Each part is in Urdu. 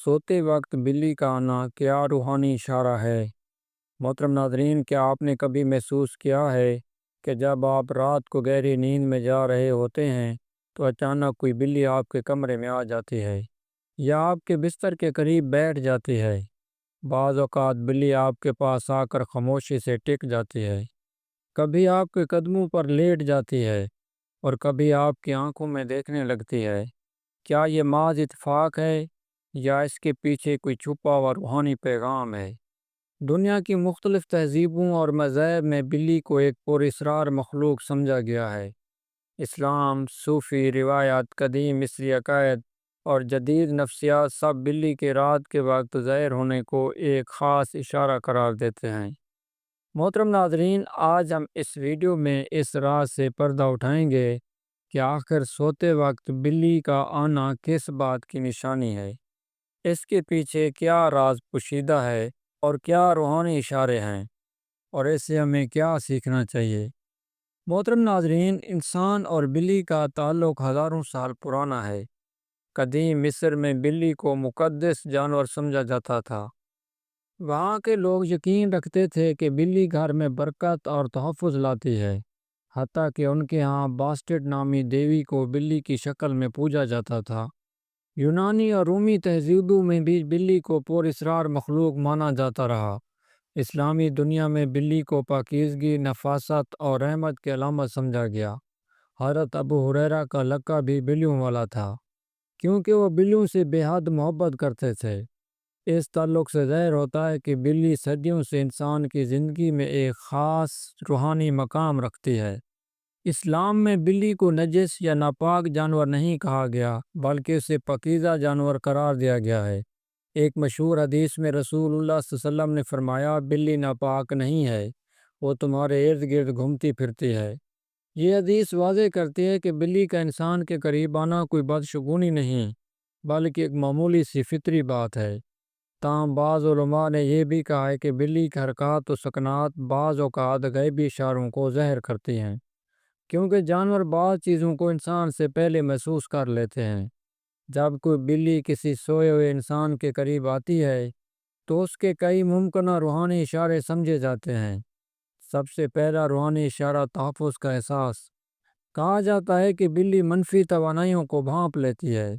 سوتے وقت بلی کا آنا کیا روحانی اشارہ ہے؟ محترم ناظرین، کیا آپ نے کبھی محسوس کیا ہے کہ جب آپ رات کو گہری نیند میں جا رہے ہوتے ہیں تو اچانک کوئی بلی آپ کے کمرے میں آ جاتی ہے یا آپ کے بستر کے قریب بیٹھ جاتی ہے؟ بعض اوقات بلی آپ کے پاس آ کر خاموشی سے ٹک جاتی ہے، کبھی آپ کے قدموں پر لیٹ جاتی ہے اور کبھی آپ کی آنکھوں میں دیکھنے لگتی ہے۔ کیا یہ محض اتفاق ہے یا اس کے پیچھے کوئی چھپا ہوا روحانی پیغام ہے؟ دنیا کی مختلف تہذیبوں اور مذاہب میں بلی کو ایک پراسرار مخلوق سمجھا گیا ہے۔ اسلام، صوفی روایات، قدیم مصری عقائد اور جدید نفسیات سب بلی کے رات کے وقت ظاہر ہونے کو ایک خاص اشارہ قرار دیتے ہیں۔ محترم ناظرین، آج ہم اس ویڈیو میں اس راز سے پردہ اٹھائیں گے کہ آخر سوتے وقت بلی کا آنا کس بات کی نشانی ہے، اس کے پیچھے کیا راز پوشیدہ ہے اور کیا روحانی اشارے ہیں، اور اس سے ہمیں کیا سیکھنا چاہیے۔ محترم ناظرین، انسان اور بلی کا تعلق ہزاروں سال پرانا ہے۔ قدیم مصر میں بلی کو مقدس جانور سمجھا جاتا تھا۔ وہاں کے لوگ یقین رکھتے تھے کہ بلی گھر میں برکت اور تحفظ لاتی ہے، حتیٰ کہ ان کے ہاں باسٹڈ نامی دیوی کو بلی کی شکل میں پوجا جاتا تھا۔ یونانی اور رومی تہذیبوں میں بھی بلی کو پراسرار مخلوق مانا جاتا رہا۔ اسلامی دنیا میں بلی کو پاکیزگی، نفاست اور رحمت کی علامت سمجھا گیا۔ حضرت ابو ہریرہ کا لقب بھی بلیوں والا تھا، کیونکہ وہ بلیوں سے بے حد محبت کرتے تھے۔ اس تعلق سے ظاہر ہوتا ہے کہ بلی صدیوں سے انسان کی زندگی میں ایک خاص روحانی مقام رکھتی ہے۔ اسلام میں بلی کو نجس یا ناپاک جانور نہیں کہا گیا، بلکہ اسے پاکیزہ جانور قرار دیا گیا ہے۔ ایک مشہور حدیث میں رسول اللہ صلی اللہ علیہ وسلم نے فرمایا، بلی ناپاک نہیں ہے، وہ تمہارے ارد گرد گھومتی پھرتی ہے۔ یہ حدیث واضح کرتی ہے کہ بلی کا انسان کے قریب آنا کوئی بدشگونی نہیں، بلکہ ایک معمولی سی فطری بات ہے۔ تاہم بعض علماء نے یہ بھی کہا ہے کہ بلی کی حرکات و سکنات بعض اوقات غیبی اشاروں کو ظاہر کرتی ہیں، کیونکہ جانور بعض چیزوں کو انسان سے پہلے محسوس کر لیتے ہیں۔ جب کوئی بلی کسی سوئے ہوئے انسان کے قریب آتی ہے تو اس کے کئی ممکنہ روحانی اشارے سمجھے جاتے ہیں۔ سب سے پہلا روحانی اشارہ تحفظ کا احساس۔ کہا جاتا ہے کہ بلی منفی توانائیوں کو بھانپ لیتی ہے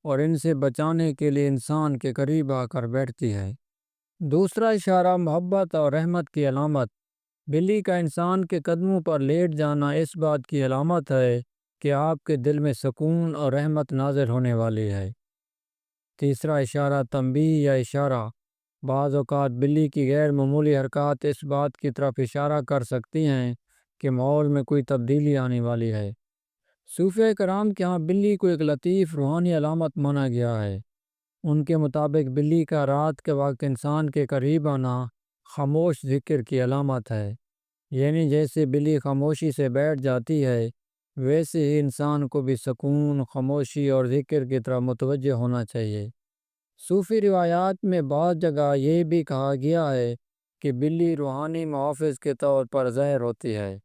اور ان سے بچانے کے لیے انسان کے قریب آ کر بیٹھتی ہے۔ دوسرا اشارہ محبت اور رحمت کی علامت۔ بلی کا انسان کے قدموں پر لیٹ جانا اس بات کی علامت ہے کہ آپ کے دل میں سکون اور رحمت نازل ہونے والی ہے۔ تیسرا اشارہ تنبیہ یا اشارہ۔ بعض اوقات بلی کی غیر معمولی حرکات اس بات کی طرف اشارہ کر سکتی ہیں کہ ماحول میں کوئی تبدیلی آنے والی ہے۔ صوفیہ کرام کے ہاں بلی کو ایک لطیف روحانی علامت مانا گیا ہے۔ ان کے مطابق بلی کا رات کے وقت انسان کے قریب آنا خاموش ذکر کی علامت ہے، یعنی جیسے بلی خاموشی سے بیٹھ جاتی ہے، ویسے ہی انسان کو بھی سکون، خاموشی اور ذکر کی طرف متوجہ ہونا چاہیے۔ صوفی روایات میں بعض جگہ یہ بھی کہا گیا ہے کہ بلی روحانی محافظ کے طور پر ظاہر ہوتی ہے۔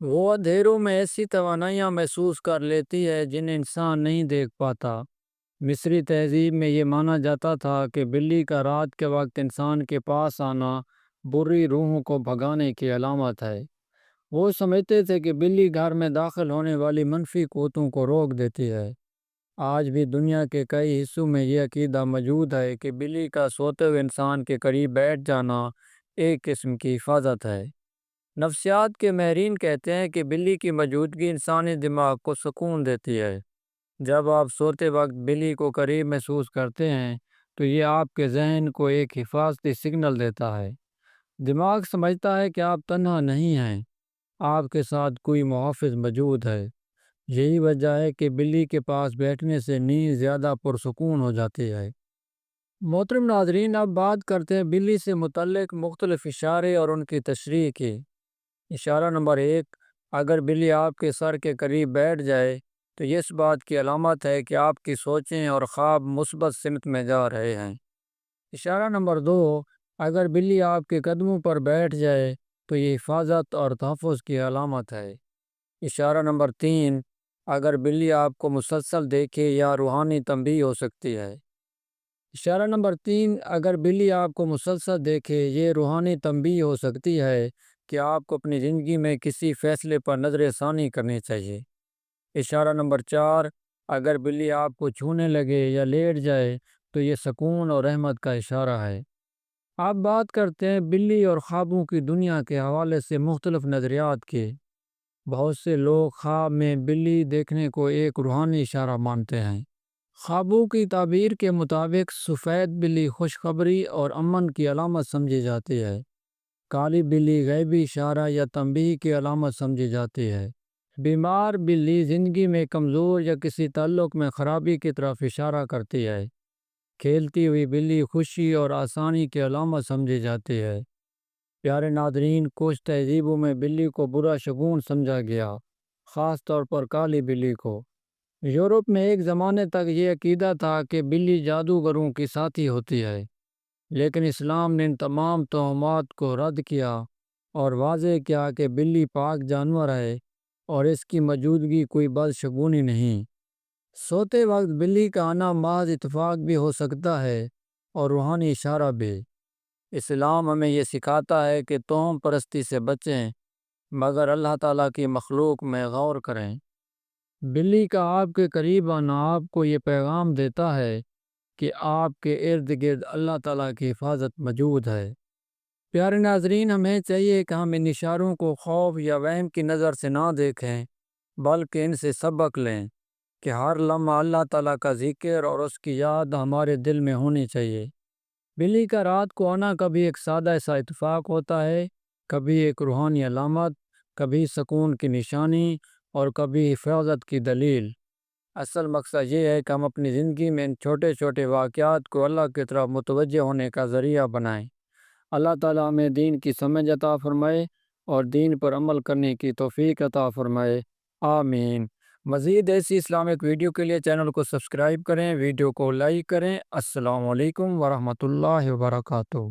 وہ اندھیروں میں ایسی توانائیاں محسوس کر لیتی ہے جنہیں انسان نہیں دیکھ پاتا۔ مصری تہذیب میں یہ مانا جاتا تھا کہ بلی کا رات کے وقت انسان کے پاس آنا بری روحوں کو بھگانے کی علامت ہے۔ وہ سمجھتے تھے کہ بلی گھر میں داخل ہونے والی منفی قوتوں کو روک دیتی ہے۔ آج بھی دنیا کے کئی حصوں میں یہ عقیدہ موجود ہے کہ بلی کا سوتے ہوئے انسان کے قریب بیٹھ جانا ایک قسم کی حفاظت ہے۔ نفسیات کے ماہرین کہتے ہیں کہ بلی کی موجودگی انسانی دماغ کو سکون دیتی ہے۔ جب آپ سوتے وقت بلی کو قریب محسوس کرتے ہیں تو یہ آپ کے ذہن کو ایک حفاظتی سگنل دیتا ہے۔ دماغ سمجھتا ہے کہ آپ تنہا نہیں ہیں، آپ کے ساتھ کوئی محافظ موجود ہے۔ یہی وجہ ہے کہ بلی کے پاس بیٹھنے سے نیند زیادہ پرسکون ہو جاتی ہے۔ محترم ناظرین، اب بات کرتے ہیں بلی سے متعلق مختلف اشارے اور ان کی تشریح کی۔ اشارہ نمبر 1، اگر بلی آپ کے سر کے قریب بیٹھ جائے تو یہ اس بات کی علامت ہے کہ آپ کی سوچیں اور خواب مثبت سمت میں جا رہے ہیں۔ اشارہ نمبر 2، اگر بلی آپ کے قدموں پر بیٹھ جائے تو یہ حفاظت اور تحفظ کی علامت ہے۔ اشارہ نمبر 3، اگر بلی آپ کو مسلسل دیکھے یا روحانی تنبیہ ہو سکتی ہے۔ اشارہ نمبر 3، اگر بلی آپ کو مسلسل دیکھے، یہ روحانی تنبیہ ہو سکتی ہے کہ آپ کو اپنی زندگی میں کسی فیصلے پر نظر ثانی کرنی چاہیے۔ اشارہ نمبر 4، اگر بلی آپ کو چھونے لگے یا لیٹ جائے تو یہ سکون اور رحمت کا اشارہ ہے۔ آپ بات کرتے ہیں بلی اور خوابوں کی دنیا کے حوالے سے مختلف نظریات کے۔ بہت سے لوگ خواب میں بلی دیکھنے کو ایک روحانی اشارہ مانتے ہیں۔ خوابوں کی تعبیر کے مطابق سفید بلی خوشخبری اور امن کی علامت سمجھی جاتی ہے۔ کالی بلی غیبی اشارہ یا تنبیہ کی علامت سمجھی جاتی ہے۔ بیمار بلی زندگی میں کمزور یا کسی تعلق میں خرابی کی طرف اشارہ کرتی ہے۔ کھیلتی ہوئی بلی خوشی اور آسانی کی علامت سمجھی جاتی ہے۔ پیارے ناظرین، کچھ تہذیبوں میں بلی کو برا شگون سمجھا گیا، خاص طور پر کالی بلی کو۔ یورپ میں ایک زمانے تک یہ عقیدہ تھا کہ بلی جادوگروں کی ساتھی ہوتی ہے، لیکن اسلام نے ان تمام توہمات کو رد کیا اور واضح کیا کہ بلی پاک جانور ہے اور اس کی موجودگی کوئی بدشگونی نہیں۔ سوتے وقت بلی کا آنا محض اتفاق بھی ہو سکتا ہے اور روحانی اشارہ بھی۔ اسلام ہمیں یہ سکھاتا ہے کہ توہم پرستی سے بچیں، مگر اللہ تعالیٰ کی مخلوق میں غور کریں۔ بلی کا آپ کے قریب آنا آپ کو یہ پیغام دیتا ہے کہ آپ کے ارد گرد اللہ تعالیٰ کی حفاظت موجود ہے۔ پیارے ناظرین، ہمیں چاہیے کہ ہم ان اشاروں کو خوف یا وہم کی نظر سے نہ دیکھیں، بلکہ ان سے سبق لیں کہ ہر لمحہ اللہ تعالیٰ کا ذکر اور اس کی یاد ہمارے دل میں ہونی چاہیے۔ بلی کا رات کو آنا کبھی ایک سادہ سا اتفاق ہوتا ہے، کبھی ایک روحانی علامت، کبھی سکون کی نشانی اور کبھی حفاظت کی دلیل۔ اصل مقصد یہ ہے کہ ہم اپنی زندگی میں ان چھوٹے چھوٹے واقعات کو اللہ کی طرف متوجہ ہونے کا ذریعہ بنائیں۔ اللہ تعالیٰ ہمیں دین کی سمجھ عطا فرمائے اور دین پر عمل کرنے کی توفیق عطا فرمائے، آمین۔ مزید ایسی اسلامک ویڈیو کے لیے چینل کو سبسکرائب کریں، ویڈیو کو لائک کریں۔ السلام علیکم ورحمۃ اللہ وبرکاتہ۔